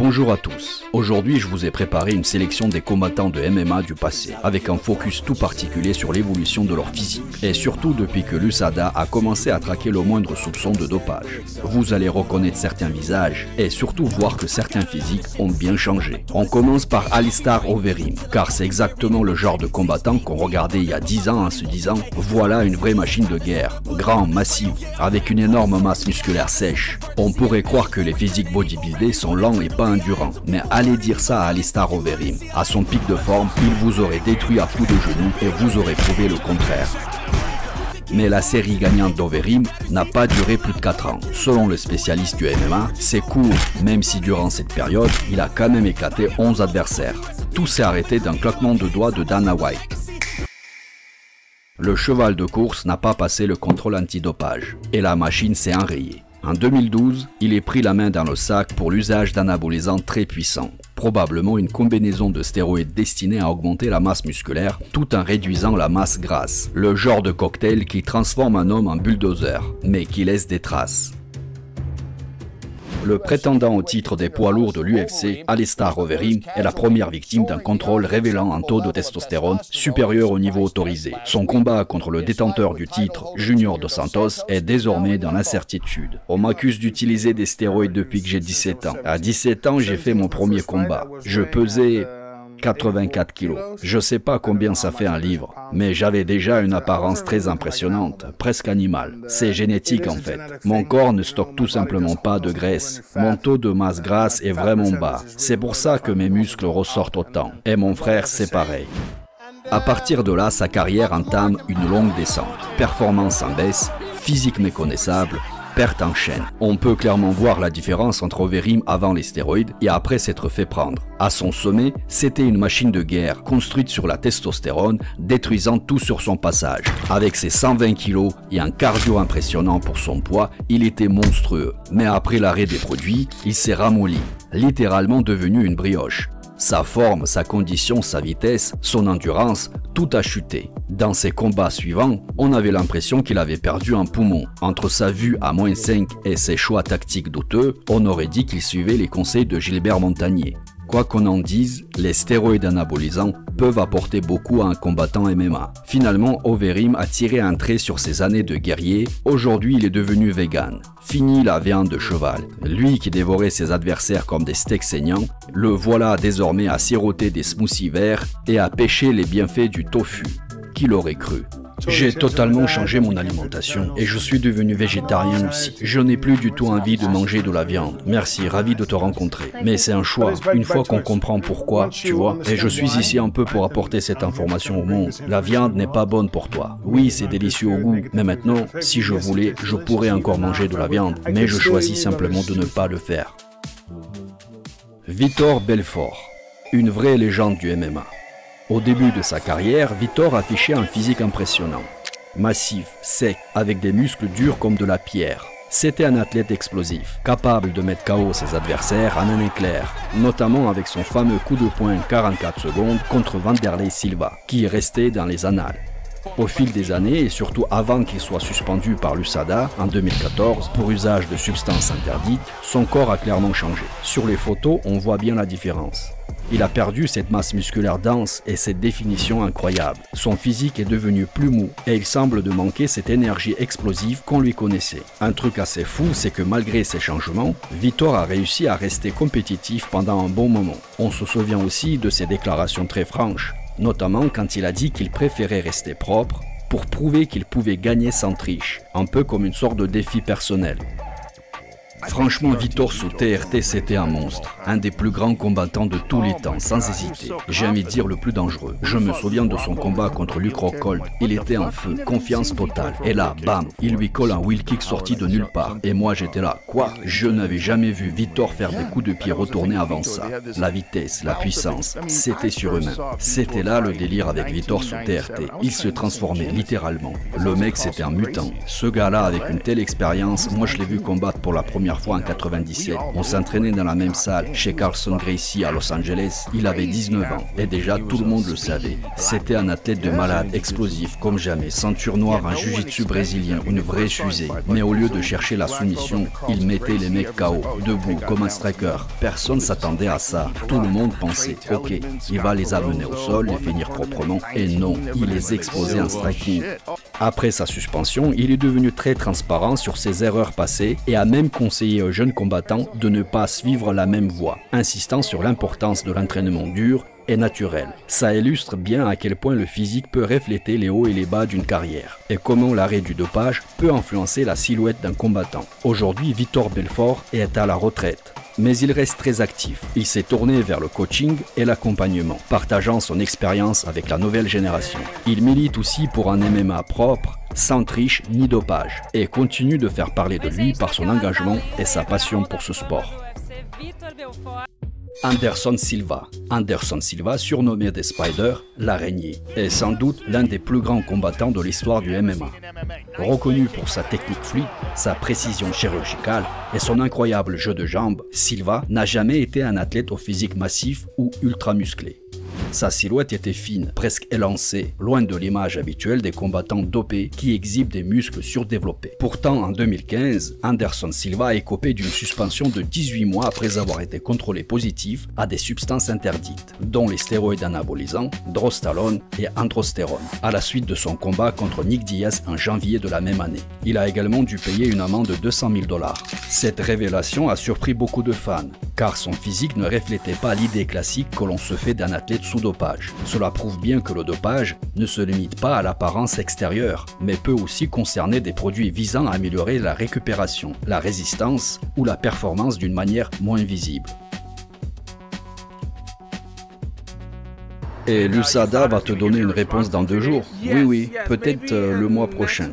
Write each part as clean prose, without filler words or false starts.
Bonjour à tous. Aujourd'hui, je vous ai préparé une sélection des combattants de MMA du passé, avec un focus tout particulier sur l'évolution de leur physique, et surtout depuis que l'USADA a commencé à traquer le moindre soupçon de dopage. Vous allez reconnaître certains visages, et surtout voir que certains physiques ont bien changé. On commence par Alistair Overeem, car c'est exactement le genre de combattant qu'on regardait il y a 10 ans en se disant « Voilà une vraie machine de guerre, grand, massif, avec une énorme masse musculaire sèche. » On pourrait croire que les physiques bodybuildés sont lents et pas endurants, mais allez dire ça à Alistair Overeem. À son pic de forme, il vous aurait détruit à coups de genoux et vous aurez prouvé le contraire. Mais la série gagnante d'Overeem n'a pas duré plus de 4 ans. Selon le spécialiste du MMA, c'est court, même si durant cette période, il a quand même éclaté 11 adversaires. Tout s'est arrêté d'un claquement de doigts de Dana White. Le cheval de course n'a pas passé le contrôle antidopage, et la machine s'est enrayée. En 2012, il est pris la main dans le sac pour l'usage d'anabolisants très puissants, probablement une combinaison de stéroïdes destinés à augmenter la masse musculaire tout en réduisant la masse grasse, le genre de cocktail qui transforme un homme en bulldozer, mais qui laisse des traces. Le prétendant au titre des poids lourds de l'UFC, Alistair Overeem, est la première victime d'un contrôle révélant un taux de testostérone supérieur au niveau autorisé. Son combat contre le détenteur du titre, Junior Dos Santos, est désormais dans l'incertitude. On m'accuse d'utiliser des stéroïdes depuis que j'ai 17 ans. À 17 ans, j'ai fait mon premier combat. Je pesais 84 kilos. Je sais pas combien ça fait un livre, mais j'avais déjà une apparence très impressionnante, presque animale. C'est génétique en fait. Mon corps ne stocke tout simplement pas de graisse. Mon taux de masse grasse est vraiment bas. C'est pour ça que mes muscles ressortent autant. Et mon frère, c'est pareil. À partir de là, sa carrière entame une longue descente. Performance en baisse, physique méconnaissable, perte en chaîne. On peut clairement voir la différence entre Overeem avant les stéroïdes et après s'être fait prendre. À son sommet, c'était une machine de guerre construite sur la testostérone, détruisant tout sur son passage. Avec ses 120 kilos et un cardio impressionnant pour son poids, il était monstrueux. Mais après l'arrêt des produits, il s'est ramolli, littéralement devenu une brioche. Sa forme, sa condition, sa vitesse, son endurance, tout a chuté. Dans ses combats suivants, on avait l'impression qu'il avait perdu un poumon. Entre sa vue à -5 et ses choix tactiques douteux, on aurait dit qu'il suivait les conseils de Gilbert Montagnier. Quoi qu'on en dise, les stéroïdes anabolisants peuvent apporter beaucoup à un combattant MMA. Finalement, Overeem a tiré un trait sur ses années de guerrier. Aujourd'hui, il est devenu vegan. Fini la viande de cheval. Lui qui dévorait ses adversaires comme des steaks saignants, le voilà désormais à siroter des smoothies verts et à pêcher les bienfaits du tofu. Qui l'aurait cru? J'ai totalement changé mon alimentation et je suis devenu végétarien aussi. Je n'ai plus du tout envie de manger de la viande. Merci, ravi de te rencontrer. Mais c'est un choix, une fois qu'on comprend pourquoi, tu vois. Et je suis ici un peu pour apporter cette information au monde. La viande n'est pas bonne pour toi. Oui, c'est délicieux au goût, mais maintenant, si je voulais, je pourrais encore manger de la viande. Mais je choisis simplement de ne pas le faire. Vitor Belfort, une vraie légende du MMA. Au début de sa carrière, Vitor affichait un physique impressionnant. Massif, sec, avec des muscles durs comme de la pierre. C'était un athlète explosif, capable de mettre KO ses adversaires en un éclair, notamment avec son fameux coup de poing 44 secondes contre Wanderlei Silva, qui est resté dans les annales. Au fil des années, et surtout avant qu'il soit suspendu par l'USADA en 2014 pour usage de substances interdites, son corps a clairement changé. Sur les photos, on voit bien la différence. Il a perdu cette masse musculaire dense et cette définition incroyable. Son physique est devenu plus mou et il semble de manquer cette énergie explosive qu'on lui connaissait. Un truc assez fou, c'est que malgré ces changements, Vitor a réussi à rester compétitif pendant un bon moment. On se souvient aussi de ses déclarations très franches, notamment quand il a dit qu'il préférait rester propre pour prouver qu'il pouvait gagner sans triche, un peu comme une sorte de défi personnel. Franchement, Vitor sous TRT, c'était un monstre. Un des plus grands combattants de tous les temps, sans hésiter. J'ai envie de dire le plus dangereux. Je me souviens de son combat contre Luke Rockhold. Il était en feu, confiance totale. Et là, bam, il lui colle un wheel kick sorti de nulle part. Et moi, j'étais là. Quoi? Je n'avais jamais vu Vitor faire des coups de pied retournés avant ça. La vitesse, la puissance, c'était surhumain. C'était là le délire avec Vitor sous TRT. Il se transformait littéralement. Le mec, c'était un mutant. Ce gars-là, avec une telle expérience, moi je l'ai vu combattre pour la première première fois en 97. On s'entraînait dans la même salle, chez Carlson Gracie à Los Angeles. Il avait 19 ans et déjà tout le monde le savait. C'était un athlète de malade, explosif comme jamais, ceinture noire en jiu-jitsu brésilien, une vraie fusée. Mais au lieu de chercher la soumission, il mettait les mecs KO, debout comme un striker. Personne s'attendait à ça. Tout le monde pensait, ok, il va les amener au sol, les finir proprement. Et non, il les explosait en striking. Après sa suspension, il est devenu très transparent sur ses erreurs passées et a même conseillé aux jeunes combattants de ne pas suivre la même voie, insistant sur l'importance de l'entraînement dur et naturel. Ça illustre bien à quel point le physique peut refléter les hauts et les bas d'une carrière et comment l'arrêt du dopage peut influencer la silhouette d'un combattant. Aujourd'hui, Vitor Belfort est à la retraite. Mais il reste très actif. Il s'est tourné vers le coaching et l'accompagnement, partageant son expérience avec la nouvelle génération. Il milite aussi pour un MMA propre, sans triche ni dopage, et continue de faire parler de lui par son engagement et sa passion pour ce sport. Anderson Silva. Anderson Silva, surnommé The Spider, l'araignée, est sans doute l'un des plus grands combattants de l'histoire du MMA. Reconnu pour sa technique fluide, sa précision chirurgicale et son incroyable jeu de jambes, Silva n'a jamais été un athlète au physique massif ou ultra musclé. Sa silhouette était fine, presque élancée, loin de l'image habituelle des combattants dopés qui exhibent des muscles surdéveloppés. Pourtant, en 2015, Anderson Silva a écopé d'une suspension de 18 mois après avoir été contrôlé positif à des substances interdites, dont les stéroïdes anabolisants, Drostaone et Androstérone, à la suite de son combat contre Nick Diaz en janvier de la même année. Il a également dû payer une amende de 200 000 $. Cette révélation a surpris beaucoup de fans, car son physique ne reflétait pas l'idée classique que l'on se fait d'un athlète sous dopage. Cela prouve bien que le dopage ne se limite pas à l'apparence extérieure, mais peut aussi concerner des produits visant à améliorer la récupération, la résistance ou la performance d'une manière moins visible. Et l'USADA va te donner une réponse dans 2 jours. Oui, peut-être le mois prochain.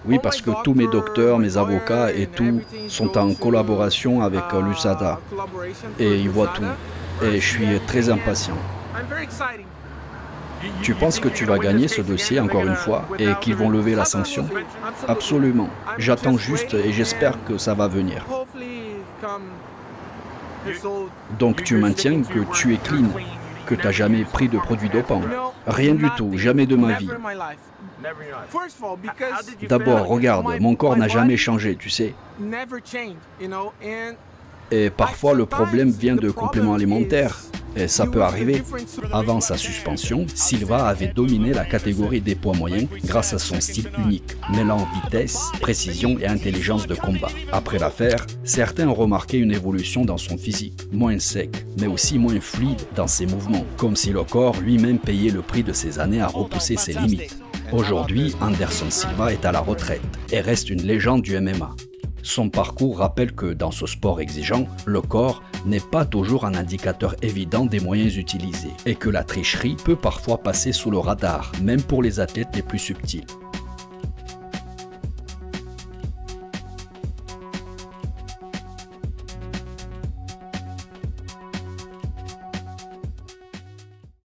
Oui, parce que tous mes docteurs, mes avocats et tout sont en collaboration avec l'USADA. Et ils voient tout. Et je suis très impatient. Tu penses que tu vas gagner ce dossier encore une fois et qu'ils vont lever la sanction? Absolument. J'attends juste et j'espère que ça va venir. Donc tu maintiens que tu es clean, que tu n'as jamais pris de produits dopants? Rien du tout, jamais de ma vie. D'abord, regarde, mon corps n'a jamais changé, tu sais. Et parfois, le problème vient de compléments alimentaires. Et ça peut arriver. Avant sa suspension, Silva avait dominé la catégorie des poids moyens grâce à son style unique, mêlant vitesse, précision et intelligence de combat. Après l'affaire, certains ont remarqué une évolution dans son physique, moins sec, mais aussi moins fluide dans ses mouvements, comme si le corps lui-même payait le prix de ses années à repousser ses limites. Aujourd'hui, Anderson Silva est à la retraite et reste une légende du MMA. Son parcours rappelle que dans ce sport exigeant, le corps n'est pas toujours un indicateur évident des moyens utilisés et que la tricherie peut parfois passer sous le radar, même pour les athlètes les plus subtils.